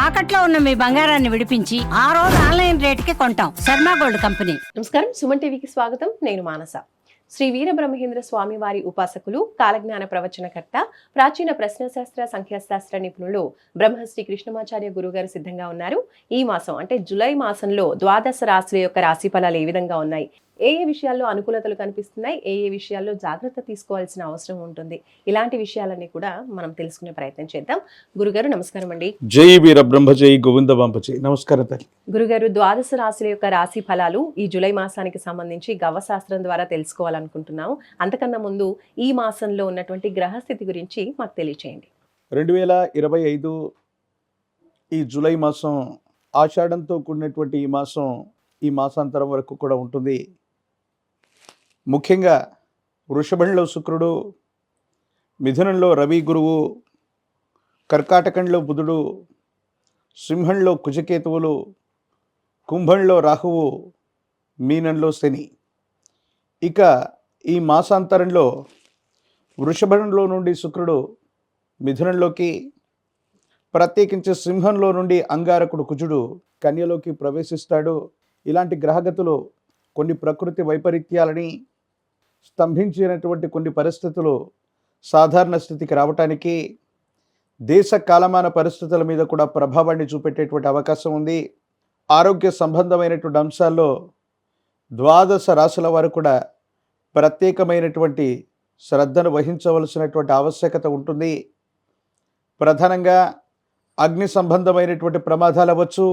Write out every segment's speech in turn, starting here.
తాకట్లో ఉన్న మీ బంగారాన్ని విడిపించి ఆ రోజు ఆన్లైన్ రేటుకి కొంటాం. Sharma gold company. నమస్కారం, సుమన్ టీవీకి స్వాగతం. నేను మానస. శ్రీ వీరబ్రహ్మేంద్ర స్వామి వారి ఉపాసకులు, కాలజ్ఞాన ప్రవచనకర్త, ప్రాచీన ప్రశ్నశాస్త్ర సంఖ్యాశాస్త్ర నిపుణులు బ్రహ్మశ్రీ కృష్ణమాచార్య గురుగారు సిద్ధంగా ఉన్నారు. ఈ మాసం అంటే జూలై మాసంలో ద్వాదశ రాశుల యొక్క రాశి ఫలాలు ఏ విధంగా ఉన్నాయి, ఏ విషయాల్లో అనుకూలతలు కనిపిస్తున్నాయి, ఏ విషయాల్లో జాగ్రత్త తీసుకోవాల్సిన అవసరం ఉంటుంది, ఇలాంటి విషయాలన్నీ కూడా మనం తెలుసుకునే ప్రయత్నం చేద్దాం. గురుగారు నమస్కారం అండి. జై వీరబ్రహ్మ జై గోవింద బాంపజీ. నమస్కారం తల్లి. గురుగారు, ద్వాదశ రాశుల యొక్క రాశి ఫలాలు ఈ జూలై మాసానికి సంబంధించి గవ్వశాస్త్రం ద్వారా తెలుసుకోవాలనుకుంటున్నాము. అంతకన్నా ముందు ఈ మాసంలో ఉన్నటువంటి గ్రహస్థితి గురించి మాకు తెలియచేయండి. 2025 ఈ జూలై మాసం ఆషాఢంతో కూడినటువంటి ఈ మాసాంతరం వరకు కూడా ఉంటుంది. ముఖ్యంగా వృషభంలో శుక్రుడు, మిథునంలో రవి గురువు, కర్కాటకంలో బుధుడు, సింహంలో కుజకేతువులు, కుంభంలో రాహువు, మీనంలో శని. ఇక ఈ మాసాంతరంలో వృషభంలో నుండి శుక్రుడు మిథునంలోకి, ప్రత్యేకించి సింహంలో నుండి అంగారకుడు కుజుడు కన్యలోకి ప్రవేశిస్తాడు. ఇలాంటి గ్రహగతులు కొన్ని ప్రకృతి వైపరీత్యాలని స్తంభించినటువంటి కొన్ని పరిస్థితులు సాధారణ స్థితికి రావటానికి, దేశ కాలమాన పరిస్థితుల మీద కూడా ప్రభావాన్ని చూపెట్టేటువంటి అవకాశం ఉంది. ఆరోగ్య సంబంధమైనటువంటి అంశాల్లో ద్వాదశ రాశుల వారు కూడా ప్రత్యేకమైనటువంటి శ్రద్ధను వహించవలసినటువంటి ఆవశ్యకత ఉంటుంది. ప్రధానంగా అగ్ని సంబంధమైనటువంటి ప్రమాదాలు అవ్వచ్చు,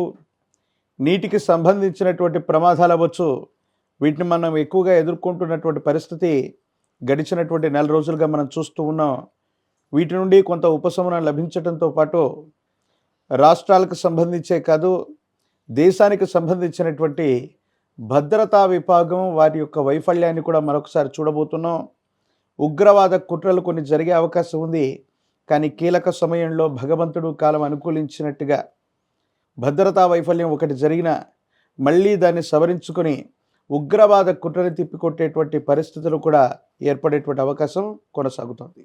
నీటికి సంబంధించినటువంటి ప్రమాదాలు అవ్వచ్చు. వీటిని మనం ఎక్కువగా ఎదుర్కొంటున్నటువంటి పరిస్థితి గడిచినటువంటి 4 రోజులుగా మనం చూస్తూ ఉన్నాం. వీటి నుండి కొంత ఉపశమనం లభించడంతో పాటు రాష్ట్రాలకు సంబంధించే కాదు, దేశానికి సంబంధించినటువంటి భద్రతా విభాగం వారి యొక్క వైఫల్యాన్ని కూడా మరొకసారి చూడబోతున్నాం. ఉగ్రవాద కుట్రలు కొన్ని జరిగే అవకాశం ఉంది. కానీ కీలక సమయంలో భగవంతుడు కాలం అనుకూలించినట్టుగా భద్రతా వైఫల్యం ఒకటి జరిగినా మళ్ళీ దాన్ని సవరించుకొని ఉగ్రవాద కుట్రని తిప్పికొట్టేటువంటి పరిస్థితులు కూడా ఏర్పడేటువంటి అవకాశం కొనసాగుతుంది.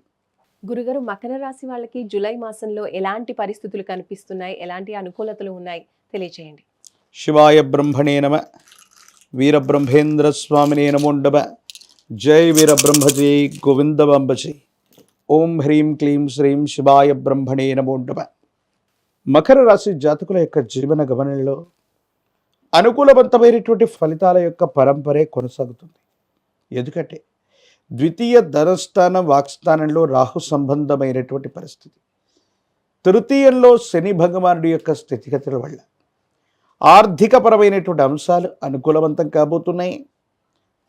గురుగారు, మకర రాశి వాళ్ళకి జూలై మాసంలో ఎలాంటి పరిస్థితులు కనిపిస్తున్నాయి, ఎలాంటి అనుకూలతలు ఉన్నాయి తెలియచేయండి. శివాయ బ్రహ్మణే నమ, వీరబ్రహ్మేంద్ర స్వామినే నమోండమ. జై వీరబ్రహ్మ జై గోవింద బాంబజీ. ఓం హ్రీం క్లీం శ్రీం శివాయ బ్రహ్మణే నమోండమ. మకర రాశి జాతకుల యొక్క జీవన గమనంలో అనుకూలవంతమైనటువంటి ఫలితాల యొక్క పరంపరే కొనసాగుతుంది. ఎందుకంటే ద్వితీయ ధనస్థానం వాక్స్థానంలో రాహు సంబంధమైనటువంటి పరిస్థితి, తృతీయంలో శని భగవానుడి యొక్క స్థితిగతుల వల్ల ఆర్థికపరమైనటువంటి అంశాలు అనుకూలవంతం కాబోతున్నాయి.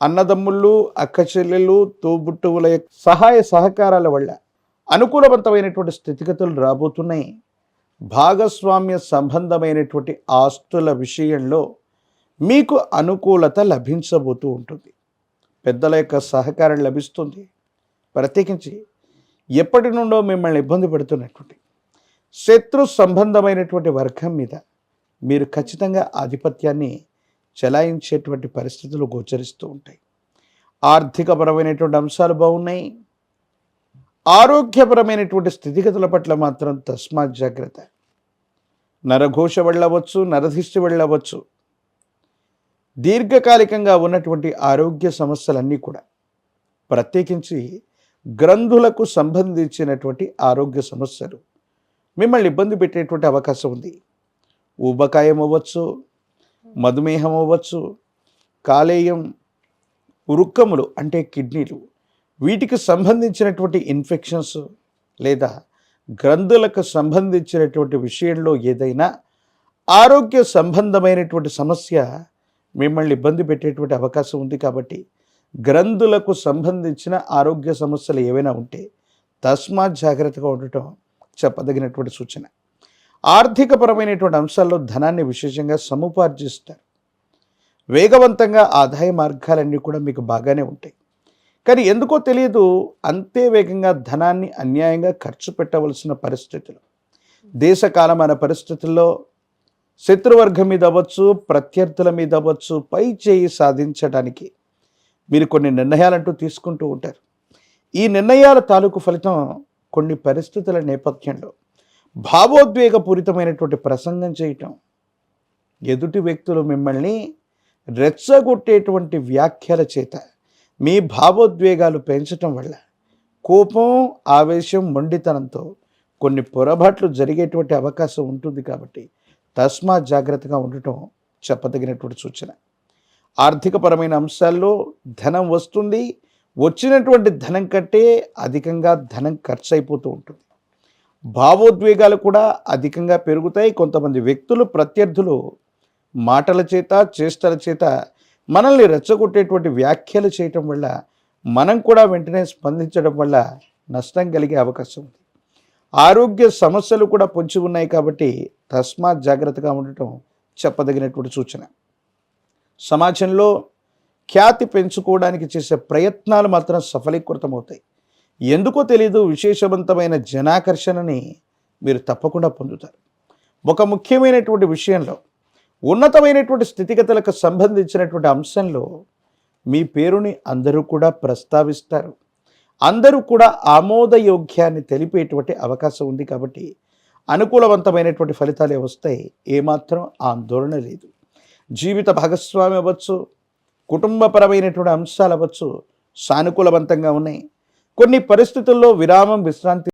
అన్నదమ్ముళ్ళు, అక్క చెల్లెళ్ళు, తోబుట్టువుల సహాయ సహకారాల వల్ల అనుకూలవంతమైనటువంటి స్థితిగతులు రాబోతున్నాయి. భాగస్వామ్య సంబంధమైనటువంటి ఆస్తుల విషయంలో మీకు అనుకూలత లభించబోతూ ఉంటుంది. పెద్దల యొక్క సహకారం లభిస్తుంది. ప్రత్యేకించి ఎప్పటి నుండో మిమ్మల్ని ఇబ్బంది పెడుతున్నటువంటి శత్రు సంబంధమైనటువంటి వర్గం మీద మీరు ఖచ్చితంగా ఆధిపత్యాన్ని చెలాయించేటువంటి పరిస్థితులు గోచరిస్తూ ఉంటాయి. ఆర్థికపరమైనటువంటి అంశాలు బాగున్నాయి. ఆరోగ్యపరమైనటువంటి స్థితిగతుల పట్ల మాత్రం తస్మాత్ జాగ్రత్త. నరఘోష వెళ్ళవచ్చు, నరధిష్టి వెళ్ళవచ్చు. దీర్ఘకాలికంగా ఉన్నటువంటి ఆరోగ్య సమస్యలన్నీ కూడా, ప్రత్యేకించి గ్రంథులకు సంబంధించినటువంటి ఆరోగ్య సమస్యలు మిమ్మల్ని ఇబ్బంది పెట్టేటువంటి అవకాశం ఉంది. ఊబకాయం అవ్వచ్చు, మధుమేహం అవ్వచ్చు, కాలేయం, వృక్కములు అంటే కిడ్నీలు, వీటికి సంబంధించినటువంటి ఇన్ఫెక్షన్స్ లేదా గ్రంథులకు సంబంధించినటువంటి విషయంలో ఏదైనా ఆరోగ్య సంబంధమైనటువంటి సమస్య మిమ్మల్ని ఇబ్బంది పెట్టేటువంటి అవకాశం ఉంది. కాబట్టి గ్రంథులకు సంబంధించిన ఆరోగ్య సమస్యలు ఏవైనా ఉంటే తస్మాత్ జాగ్రత్తగా ఉండటం చెప్పదగినటువంటి సూచన. ఆర్థికపరమైనటువంటి అంశాల్లో ధనాన్ని విశేషంగా సముపార్జిస్తారు. వేగవంతంగా ఆదాయ మార్గాలన్నీ కూడా మీకు బాగానే ఉంటాయి. కానీ ఎందుకో తెలియదు, అంతే వేగంగా ధనాన్ని అన్యాయంగా ఖర్చు పెట్టవలసిన పరిస్థితులు, దేశకాలమైన పరిస్థితుల్లో శత్రువర్గం మీద అవ్వచ్చు, ప్రత్యర్థుల మీద అవ్వచ్చు, పై చేయి సాధించడానికి మీరు కొన్ని నిర్ణయాలంటూ తీసుకుంటూ ఉంటారు. ఈ నిర్ణయాల తాలూకు ఫలితం కొన్ని పరిస్థితుల నేపథ్యంలో భావోద్వేగపూరితమైనటువంటి ప్రసంగం చేయటం, ఎదుటి వ్యక్తులు మిమ్మల్ని రెచ్చగొట్టేటువంటి వ్యాఖ్యల చేత మీ భావోద్వేగాలు పెంచటం వల్ల కోపం, ఆవేశం, మొండితనంతో కొన్ని పొరపాట్లు జరిగేటువంటి అవకాశం ఉంటుంది. కాబట్టి తస్మాత్ జాగ్రత్తగా ఉండటం చెప్పదగినటువంటి సూచన. ఆర్థికపరమైన అంశాల్లో ధనం వస్తుంది, వచ్చినటువంటి ధనం కంటే అధికంగా ధనం ఖర్చు అయిపోతూ ఉంటుంది. భావోద్వేగాలు కూడా అధికంగా పెరుగుతాయి. కొంతమంది వ్యక్తులు, ప్రత్యర్థులు మాటల చేత, చేష్టల చేత మనల్ని రెచ్చగొట్టేటువంటి వ్యాఖ్యలు చేయటం వల్ల మనం కూడా వెంటనే స్పందించడం వల్ల నష్టం కలిగే అవకాశం ఉంది. ఆరోగ్య సమస్యలు కూడా పొంచి ఉన్నాయి. కాబట్టి తస్మాత్ జాగ్రత్తగా ఉండటం చెప్పదగినటువంటి సూచన. సమాజంలో ఖ్యాతి పెంచుకోవడానికి చేసే ప్రయత్నాలు మాత్రం సఫలీకృతమవుతాయి. ఎందుకో తెలీదు, విశేషవంతమైన జనాకర్షణని మీరు తప్పకుండా పొందుతారు. ఒక ముఖ్యమైనటువంటి విషయంలో, ఉన్నతమైనటువంటి స్థితిగతులకు సంబంధించినటువంటి అంశంలో మీ పేరుని అందరూ కూడా ప్రస్తావిస్తారు. అందరూ కూడా ఆమోదయోగ్యాన్ని తెలిపేటువంటి అవకాశం ఉంది. కాబట్టి అనుకూలవంతమైనటువంటి ఫలితాలే వస్తాయి, ఏమాత్రం ఆందోళన లేదు. జీవిత భాగస్వామి అవ్వచ్చు, కుటుంబపరమైనటువంటి అంశాలు అవ్వచ్చు, సానుకూలవంతంగా ఉన్నాయి. కొన్ని పరిస్థితుల్లో విరామం, విశ్రాంతి